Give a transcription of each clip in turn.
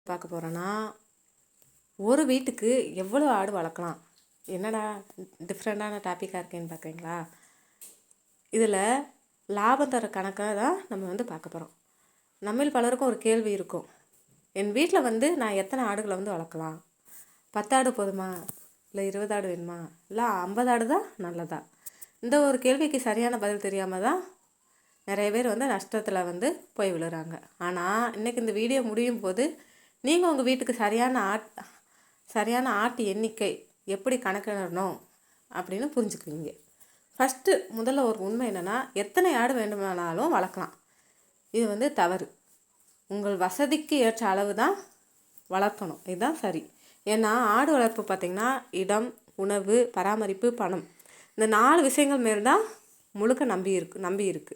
பார்க்க போகிறோன்னா, ஒரு வீட்டுக்கு எவ்வளோ ஆடு வளர்க்கலாம்? என்னடா டிஃப்ரெண்ட்டான டாப்பிக்காக இருக்கேன்னு பார்க்குறீங்களா? இதில் லாபம் தர கணக்கை தான் நம்ம பார்க்க போகிறோம். நம்மில் பலருக்கும் ஒரு கேள்வி இருக்கும். என் வீட்டில் நான் எத்தனை ஆடுகளை வளர்க்கலாம்? 10 ஆடு போதுமா? இல்லை 20 ஆடு வேணுமா? இல்லை 50 ஆடு தான் நல்லதா? இந்த ஒரு கேள்விக்கு சரியான பதில் தெரியாமல் தான் நிறைய பேர் நஷ்டத்தில் போய் விழுறாங்க. ஆனால் இன்றைக்கி இந்த வீடியோ முடியும் போது நீங்கள் உங்கள் வீட்டுக்கு சரியான ஆட்டு எண்ணிக்கை எப்படி கணக்கிடணும் அப்படின்னு புரிஞ்சுக்குவீங்க. முதல்ல ஒரு உண்மை என்னென்னா, எத்தனை ஆடு வேண்டுமானாலும் வளர்க்கலாம். இது தவறு. உங்கள் வசதிக்கு ஏற்ற அளவு தான் வளர்க்கணும். இதுதான் சரி. ஏன்னா ஆடு வளர்ப்பு பார்த்திங்கன்னா, இடம், உணவு, பராமரிப்பு, பணம், இந்த 4 விஷயங்கள் மேல் தான் முழுக்க நம்பி இருக்கு.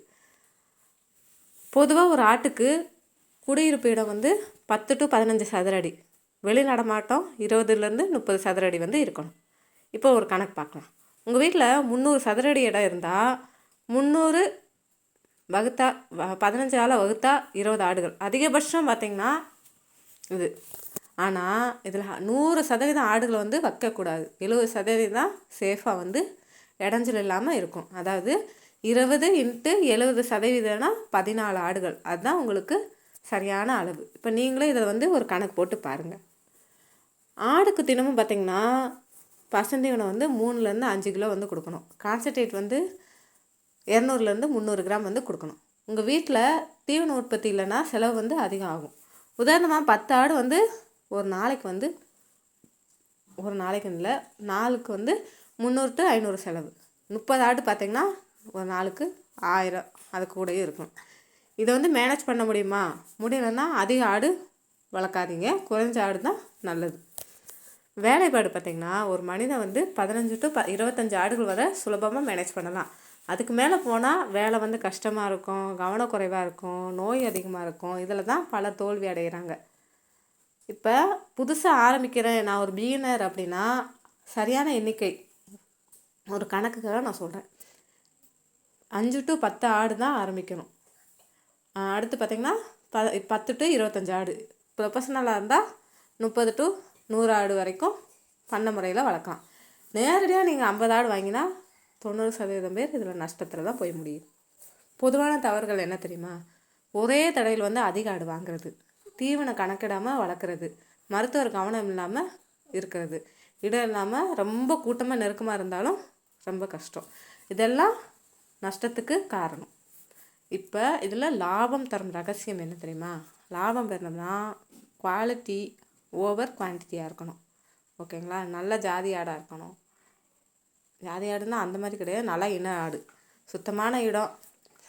பொதுவாக ஒரு ஆட்டுக்கு குடியிருப்பு இடம் 10 to 15 சதுர அடி, வெளி நடமாட்டம் 20 to 30 சதுர அடி இருக்கணும். இப்போ ஒரு கணக்கு பார்க்கலாம். உங்கள் வீட்டில் 300 சதுர அடி இடம் இருந்தால் 300 வகுத்தா 15 வகுத்தா 20 ஆடுகள் அதிகபட்சம் பார்த்திங்கன்னா இது. ஆனால் இதில் 100% ஆடுகளை வைக்கக்கூடாது. 70% தான் சேஃபாக இடைஞ்சல் இல்லாமல் இருக்கும். அதாவது 20 × 70% 14 ஆடுகள். அதுதான் உங்களுக்கு சரியான அளவு. இப்போ நீங்களே இதை ஒரு கணக்கு போட்டு பாருங்கள். ஆடுக்கு தினமும் பார்த்திங்கன்னா பசுந்தீவனம் 3 to 5 கிலோ கொடுக்கணும். கான்சன்ட்ரேட் 200 to 300 கிராம் கொடுக்கணும். உங்கள் வீட்டில் தீவன உற்பத்தி இல்லைன்னா செலவு அதிகம் ஆகும். உதாரணமாக 10 ஆடு ஒரு நாளைக்கு ஒரு நாளைக்கு இல்லை, நாளுக்கு 300 to 500 செலவு. 30 ஆடு பார்த்திங்கன்னா ஒரு நாளுக்கு 1000, அது கூடயே இருக்கும். இதை மேனேஜ் பண்ண முடியுமா? முடியலைன்னா அதிக ஆடு வளர்க்காதீங்க, குறைஞ்ச ஆடு தான் நல்லது. வேலைப்பாடு பார்த்திங்கன்னா, ஒரு மனிதன் 15 to 25 ஆடுகள் வரை சுலபமாக மேனேஜ் பண்ணலாம். அதுக்கு மேலே போனால் வேலை கஷ்டமாக இருக்கும், கவனக்குறைவாக இருக்கும், நோய் அதிகமாக இருக்கும். இதில் தான் பல தோல்வி அடைகிறாங்க. இப்போ புதுசாக ஆரம்பிக்கிறேன், நான் ஒரு பிகினர் அப்படின்னா சரியான எண்ணிக்கை ஒரு கணக்குக்காக நான் சொல்கிறேன். 5 to 10 ஆடு தான் ஆரம்பிக்கணும். அடுத்து பார்த்திங்கன்னா 10 to 25 ஆடு. ப்ரொஃபஷனலாக இருந்தால் 30 to 100 ஆடு வரைக்கும் பண்ண முறையில் வளர்க்கலாம். நேரடியாக நீங்கள் 50 ஆடு வாங்கினா 90% பேர் இதில் நஷ்டத்தில் தான் போய் முடியும். பொதுவான தவறுகள் என்ன தெரியுமா? ஒரே தடையில் அதிக ஆடு வாங்குறது, தீவனம் கணக்கிடாமல் வளர்க்குறது, மருத்துவர் கவனம் இல்லாமல் இருக்கிறது, இடம் இல்லாமல் ரொம்ப கூட்டமாக நெருக்கமாக இருந்தாலும் ரொம்ப கஷ்டம். இதெல்லாம் நஷ்டத்துக்கு காரணம். இப்போ இதில் லாபம் தரும் ரகசியம் என்ன தெரியுமா? லாபம் பெறணும்னா குவாலிட்டி ஓவர் குவான்டிட்டியாக இருக்கணும். ஓகேங்களா? நல்ல ஜாதி ஆடாக இருக்கணும். ஜாதி ஆடுன்னா அந்த மாதிரி கிடையாது, நல்லா இன ஆடு, சுத்தமான இடம்,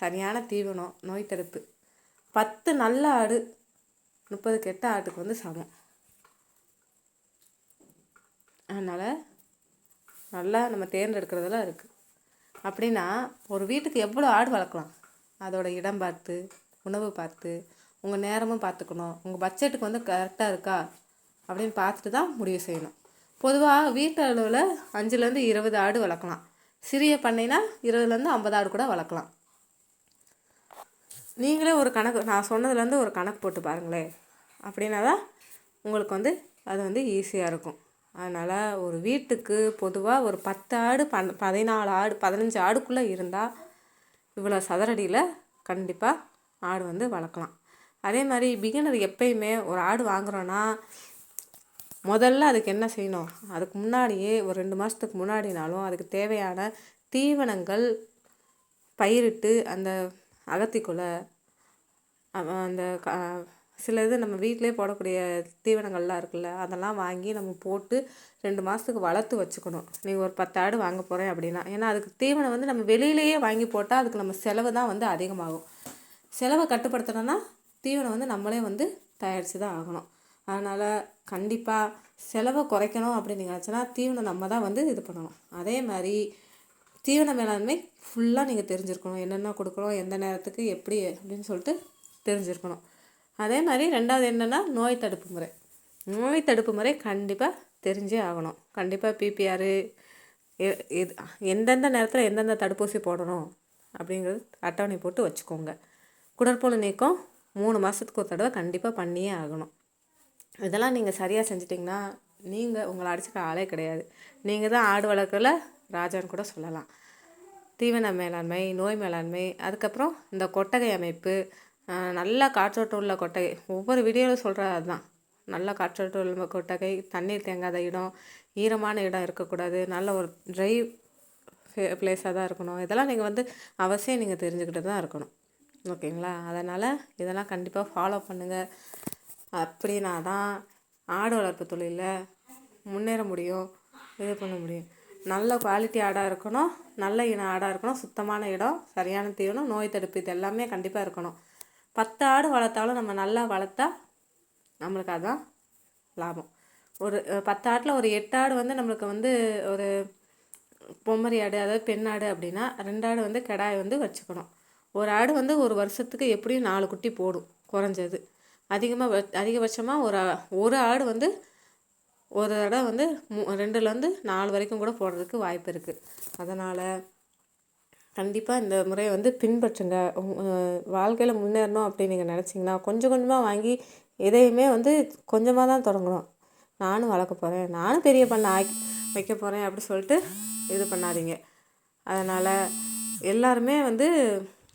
சரியான தீவனம், நோய் தடுப்பு. 10 நல்ல ஆடு 30 கெட்ட ஆட்டுக்கு சமம். அதனால் நல்லா நம்ம தேர்ந்தெடுக்கிறதுலாம் இருக்குது. அப்படின்னா ஒரு வீட்டுக்கு எவ்வளோ ஆடு வளர்க்கலாம்? அதோட இடம் பார்த்து, உணவு பார்த்து, உங்கள் நேரமும் பார்த்துக்கணும். உங்கள் பட்ஜெட்டுக்கு கரெக்டாக இருக்கா அப்படின்னு பார்த்துட்டு தான் முடிவு செய்யணும். பொதுவாக வீட்டு அளவில் 5 to 20 ஆடு வளர்க்கலாம். சிறிய பண்ணைனா 20 to 50 ஆடு கூட வளர்க்கலாம். நீங்களே ஒரு கணக்கு, நான் சொன்னதுலேருந்து ஒரு கணக்கு போட்டு பாருங்களேன். அப்படின்னா தான் உங்களுக்கு அது ஈஸியாக இருக்கும். அதனால் ஒரு வீட்டுக்கு பொதுவாக ஒரு 10 ஆடு 14 ஆடு 15 ஆடுக்குள்ளே இருந்தால் இவ்வளோ சதுரடியில் கண்டிப்பாக ஆடு வளர்க்கலாம். அதே மாதிரி பிகினர் எப்பயுமே ஒரு ஆடு வாங்குகிறோன்னா முதல்ல அதுக்கு என்ன செய்யணும்? அதுக்கு முன்னாடியே ஒரு 2 மாதத்துக்கு முன்னாடினாலும் அதுக்கு தேவையான தீவனங்கள் பயிரிட்டு, அந்த அகத்திக்குலை, அந்த சில இது நம்ம வீட்டிலே போடக்கூடிய தீவனங்கள்லாம் இருக்குல்ல, அதெல்லாம் வாங்கி நம்ம போட்டு 2 மாதத்துக்கு வளர்த்து வச்சுக்கணும். நீங்கள் ஒரு 10 ஆடு வாங்க போகிறேன் அப்படின்னா. ஏன்னா அதுக்கு தீவனம் நம்ம வெளியிலேயே வாங்கி போட்டால் அதுக்கு நம்ம செலவு தான் அதிகமாகும். செலவை கட்டுப்படுத்தணும்னா தீவனம் நம்மளே தயாரித்து தான் ஆகணும். அதனால் கண்டிப்பாக செலவை குறைக்கணும் அப்படின்னு நினச்சினா தீவனம் நம்ம தான் இது பண்ணணும். அதே மாதிரி தீவன மேலாண்மை ஃபுல்லாக நீங்கள் தெரிஞ்சிருக்கணும். என்னென்ன கொடுக்கணும், எந்த நேரத்துக்கு எப்படி அப்படின்னு சொல்லிட்டு தெரிஞ்சிருக்கணும். அதே மாதிரி 2வது என்னென்னா நோய் தடுப்பு முறை. நோய் தடுப்பு முறை கண்டிப்பாக தெரிஞ்சே ஆகணும். கண்டிப்பாக பிபிஆர் எந்தெந்த நேரத்தில் எந்தெந்த தடுப்பூசி போடணும் அப்படிங்கிறது அட்டவணை போட்டு வச்சுக்கோங்க. குடற்புழு நீக்கம் 3 மாதத்துக்கு ஒரு தடவை கண்டிப்பாக பண்ணியே ஆகணும். இதெல்லாம் நீங்கள் சரியாக செஞ்சிட்டிங்கன்னா நீங்கள் உங்களை அடிச்சுக்க ஆளே கிடையாது. நீங்கள் தான் ஆடு வளர்க்கல ராஜான்னு கூட சொல்லலாம். தீவன மேலாண்மை, நோய் மேலாண்மை, அதுக்கப்புறம் இந்த கொட்டகை அமைப்பு, நல்லா காற்றோட்டம் உள்ள கொட்டகை. ஒவ்வொரு வீடியோவில் சொல்கிறது அதுதான். நல்லா காற்றோட்டம் உள்ள கொட்டகை, தண்ணீர் தேங்காத இடம், ஈரமான இடம் இருக்கக்கூடாது, நல்ல ஒரு ட்ரை பிளேஸாக தான் இருக்கணும். இதெல்லாம் நீங்கள் வந்து அவசியம் நீங்கள் தெரிஞ்சுக்கிட்டு தான் இருக்கணும். ஓகேங்களா? அதனால் இதெல்லாம் கண்டிப்பாக ஃபாலோ பண்ணுங்கள். அப்படின்னா தான் ஆடு வளர்ப்பு தொழிலில் முன்னேற முடியும், இது பண்ண முடியும். நல்ல குவாலிட்டி ஆடாக இருக்கணும், நல்ல இன ஆடாக இருக்கணும், சுத்தமான இடம், சரியான தீவனம், நோய் தடுப்பு, இது எல்லாமே கண்டிப்பாக இருக்கணும். 10 ஆடு வளர்த்தாலும் நம்ம நல்லா வளர்த்தா நம்மளுக்கு அதுதான் லாபம். ஒரு 10 ஆட்டில் ஒரு 8 ஆடு வந்து நம்மளுக்கு வந்து ஒரு பொம்மரி ஆடு, அதாவது பெண் ஆடு அப்படின்னா 2 ஆடு வந்து கிடாய் வந்து வச்சுக்கணும். ஒரு ஆடு வந்து ஒரு வருஷத்துக்கு எப்படியும் 4 குட்டி போடும் குறைஞ்சது. அதிகபட்சமாக ஒரு ஆடு வந்து ஒரு தடவை வந்து 2லேருந்து 4 வரைக்கும் கூட போடுறதுக்கு வாய்ப்பு இருக்குது. அதனால் கண்டிப்பாக இந்த முறையை வந்து பின்பற்றுங்க. வாழ்க்கையில் முன்னேறணும் அப்படின்னு நீங்கள் நினச்சிங்கன்னா கொஞ்சம் கொஞ்சமாக வாங்கி எதையுமே வந்து கொஞ்சமாக தான் தொடங்கணும். நானும் வளர்க்க போகிறேன், நானும் பெரிய பண்ண வைக்க போகிறேன் அப்படி சொல்லிட்டு இது பண்ணாதீங்க. அதனால் எல்லாருமே வந்து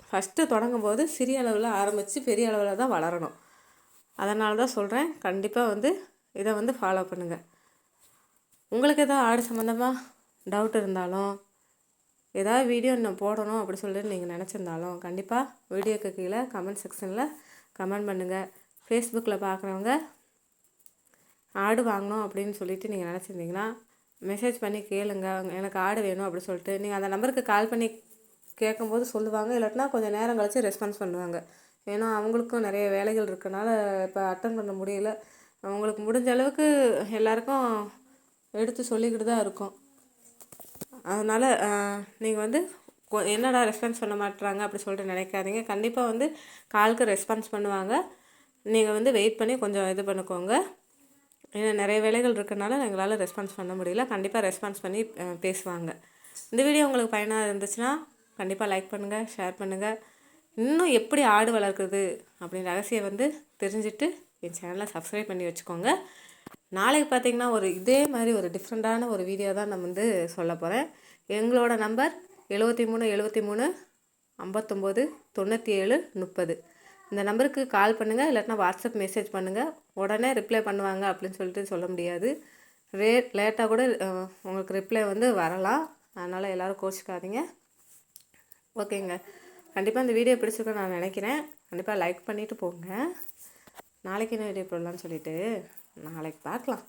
ஃபஸ்ட்டு தொடங்கும்போது சிறிய அளவில் ஆரம்பித்து பெரிய அளவில் தான் வளரணும். அதனால தான் சொல்கிறேன், கண்டிப்பாக வந்து இதை வந்து ஃபாலோ பண்ணுங்கள். உங்களுக்கு எதாவது ஆடு சம்மந்தமாக டவுட் இருந்தாலும், ஏதாவது வீடியோ இன்னும் போடணும் அப்படி சொல்லிட்டு நீங்கள் நினச்சிருந்தாலும் கண்டிப்பாக வீடியோக்கு கீழே கமெண்ட் செக்ஷனில் கமெண்ட் பண்ணுங்கள். ஃபேஸ்புக்கில் பார்க்குறவங்க ஆடு வாங்கணும் அப்படின்னு சொல்லிட்டு நீங்கள் நினச்சிருந்தீங்கன்னா மெசேஜ் பண்ணி கேளுங்க, எனக்கு ஆடு வேணும் அப்படி சொல்லிட்டு. நீங்கள் அந்த நம்பருக்கு கால் பண்ணி கேட்கும்போது சொல்லுவாங்க, இல்லாட்டினா கொஞ்சம் நேரம் கழித்து ரெஸ்பான்ஸ் பண்ணுவாங்க. ஏன்னா அவங்களுக்கும் நிறைய வேலைகள் இருக்கனால இப்போ அட்டன் பண்ண முடியல. அவங்களுக்கு முடிஞ்ச அளவுக்கு எல்லாருக்கும் எடுத்து சொல்லிக்கிட்டு தான் இருக்கோம். அதனால் நீங்கள் வந்து என்னடா ரெஸ்பான்ஸ் பண்ண மாட்டுறாங்க அப்படி சொல்லிட்டு நினைக்காதீங்க. கண்டிப்பாக வந்து காலுக்கு ரெஸ்பான்ஸ் பண்ணுவாங்க. நீங்கள் வந்து வெயிட் பண்ணி கொஞ்சம் இது பண்ணிக்கோங்க. ஏன்னா நிறைய வேலைகள் இருக்கனால எங்களால் ரெஸ்பான்ஸ் பண்ண முடியல. கண்டிப்பாக ரெஸ்பான்ஸ் பண்ணி பேசுவாங்க. இந்த வீடியோ உங்களுக்கு பயனாக இருந்துச்சுன்னா கண்டிப்பாக லைக் பண்ணுங்கள், ஷேர் பண்ணுங்கள். இன்னும் எப்படி ஆடு வளர்க்குறது அப்படின்ற ரகசியம் வந்து தெரிஞ்சுட்டு என் சேனலை சப்ஸ்கிரைப் பண்ணி வச்சுக்கோங்க. நாளைக்கு பார்த்திங்கன்னா இதே மாதிரி ஒரு டிஃப்ரெண்ட்டான ஒரு வீடியோ தான் நான் வந்து சொல்ல போகிறேன். எங்களோட நம்பர் 73 73 59 97 30. இந்த நம்பருக்கு கால் பண்ணுங்கள், இல்லாட்டினா வாட்ஸ்அப் மெசேஜ் பண்ணுங்கள். உடனே ரிப்ளை பண்ணுவாங்க அப்படின்னு சொல்லிட்டு சொல்ல முடியாது. லேட்டாக கூட உங்களுக்கு ரிப்ளை வந்து வரலாம். அதனால் எல்லோரும் கோச்சிக்காதீங்க. ஓகேங்க, கண்டிப்பாக இந்த வீடியோ பிடிச்சிருக்குன்னு நான் நினைக்கிறேன். கண்டிப்பாக லைக் பண்ணிவிட்டு போங்க. நாளைக்கு என்ன வீடியோ போடலான்னு சொல்லிவிட்டு நாளைக்கு பார்க்கலாம்.